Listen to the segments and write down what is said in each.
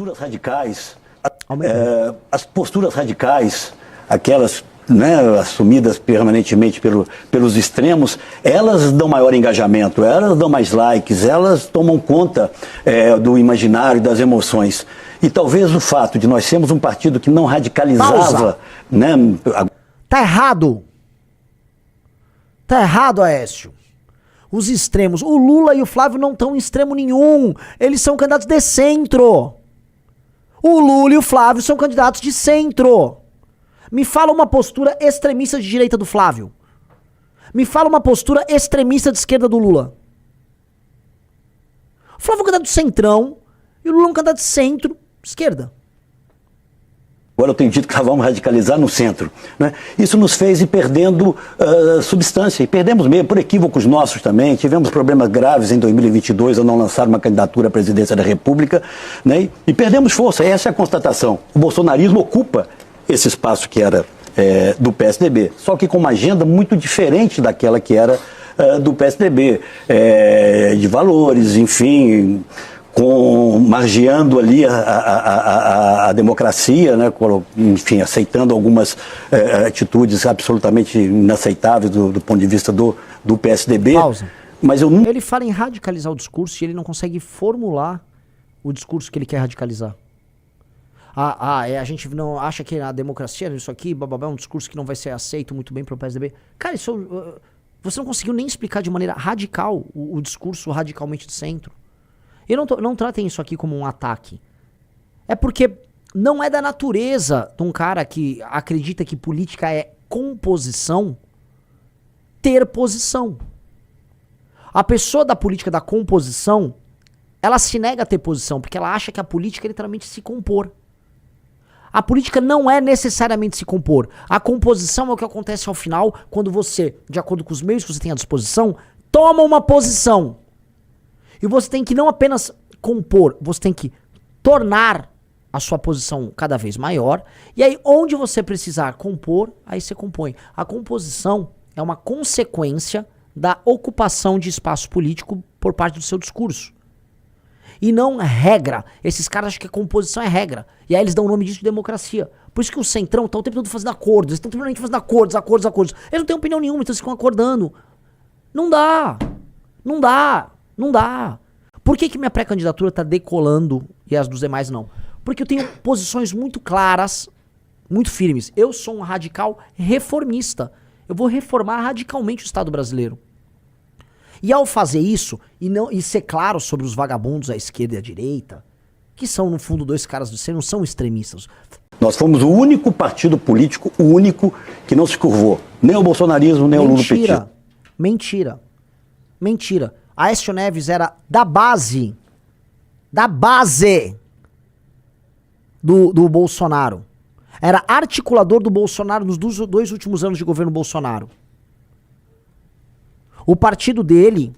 posturas radicais, as posturas radicais, aquelas, né, assumidas permanentemente pelos extremos, elas dão maior engajamento, elas dão mais likes, elas tomam conta do imaginário, das emoções. E talvez o fato de nós sermos um partido que não radicalizava... Né, Tá errado. Tá errado, Aécio. Os extremos. O Lula e o Flávio não estão em extremo nenhum. Eles são candidatos de centro. O Lula e o Flávio são candidatos de centro. Me fala uma postura extremista de direita do Flávio. Me fala uma postura extremista de esquerda do Lula. O Flávio é um candidato de centrão e o Lula é um candidato de centro-esquerda. Agora eu tenho dito que vamos radicalizar no centro, né? Isso nos fez ir perdendo substância, e perdemos mesmo por equívocos nossos também. Tivemos problemas graves em 2022 ao não lançar uma candidatura à presidência da República, né? E perdemos força, essa é a constatação. O bolsonarismo ocupa esse espaço que era do PSDB, só que com uma agenda muito diferente daquela que era do PSDB, de valores, enfim... margeando ali a democracia, né? Enfim, aceitando algumas atitudes absolutamente inaceitáveis do ponto de vista do PSDB. Pausa. Mas ele fala em radicalizar o discurso e ele não consegue formular o discurso que ele quer radicalizar. A gente não acha que a democracia, isso aqui, bababá, é um discurso que não vai ser aceito muito bem pelo PSDB. Cara, isso, você não conseguiu nem explicar de maneira radical o discurso radicalmente de centro. E não tratem isso aqui como um ataque. É porque não é da natureza de um cara que acredita que política é composição ter posição. A pessoa da política da composição, ela se nega a ter posição, porque ela acha que a política é literalmente se compor. A política não é necessariamente se compor. A composição é o que acontece ao final, quando você, de acordo com os meios que você tem à disposição, toma uma posição. E você tem que não apenas compor, você tem que tornar a sua posição cada vez maior. E aí, onde você precisar compor, aí você compõe. A composição é uma consequência da ocupação de espaço político por parte do seu discurso. E não regra. Esses caras acham que a composição é regra. E aí eles dão o nome disso de democracia. Por isso que o centrão tá o tempo todo fazendo acordos. Eles estão permanentemente fazendo acordos. Eles não têm opinião nenhuma, então eles ficam acordando. Não dá. Não dá. Não dá. Por que minha pré-candidatura tá decolando e as dos demais não? Porque eu tenho posições muito claras, muito firmes. Eu sou um radical reformista. Eu vou reformar radicalmente o Estado brasileiro. E ao fazer isso, e ser claro sobre os vagabundos à esquerda e à direita, que são, no fundo, dois caras do centro, não são extremistas. Nós fomos o único partido político, o único que não se curvou. Nem o bolsonarismo, nem o lulopetismo. Mentira. Aécio Neves era da base do Bolsonaro. Era articulador do Bolsonaro nos dois últimos anos de governo Bolsonaro. O partido dele,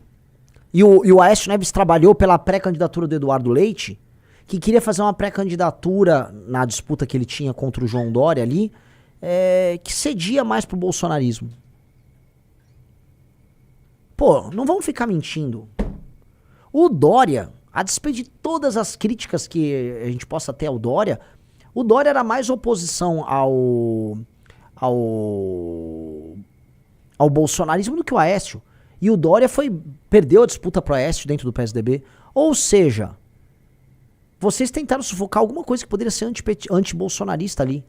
e o Aécio Neves trabalhou pela pré-candidatura do Eduardo Leite, que queria fazer uma pré-candidatura na disputa que ele tinha contra o João Dória ali, que cedia mais pro bolsonarismo. Pô, não vamos ficar mentindo. O Dória, a despeito de todas as críticas que a gente possa ter ao Dória, o Dória era mais oposição ao bolsonarismo do que o Aécio. E o Dória perdeu a disputa pro Aécio dentro do PSDB. Ou seja, vocês tentaram sufocar alguma coisa que poderia ser anti-bolsonarista ali.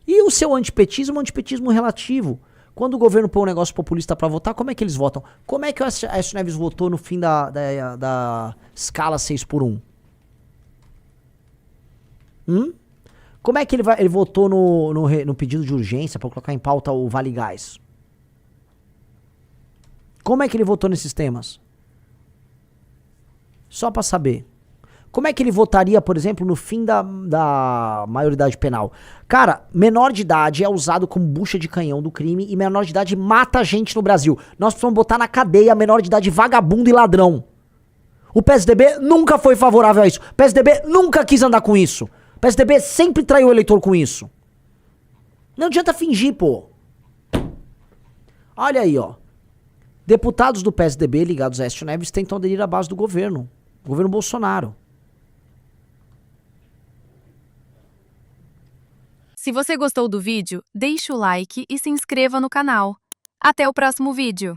E o seu antipetismo é um antipetismo relativo. Quando o governo põe um negócio populista pra votar, como é que eles votam? Como é que o Aécio Neves votou no fim da escala 6x1? Como é que ele votou no pedido de urgência pra colocar em pauta o Vale Gás? Como é que ele votou nesses temas? Só pra saber. Como é que ele votaria, por exemplo, no fim da maioridade penal? Cara, menor de idade é usado como bucha de canhão do crime e menor de idade mata gente no Brasil. Nós precisamos botar na cadeia menor de idade vagabundo e ladrão. O PSDB nunca foi favorável a isso. O PSDB nunca quis andar com isso. O PSDB sempre traiu o eleitor com isso. Não adianta fingir, pô. Olha aí, ó. Deputados do PSDB ligados a Aécio Neves tentam aderir à base do governo. Governo Bolsonaro. Se você gostou do vídeo, deixe o like e se inscreva no canal. Até o próximo vídeo!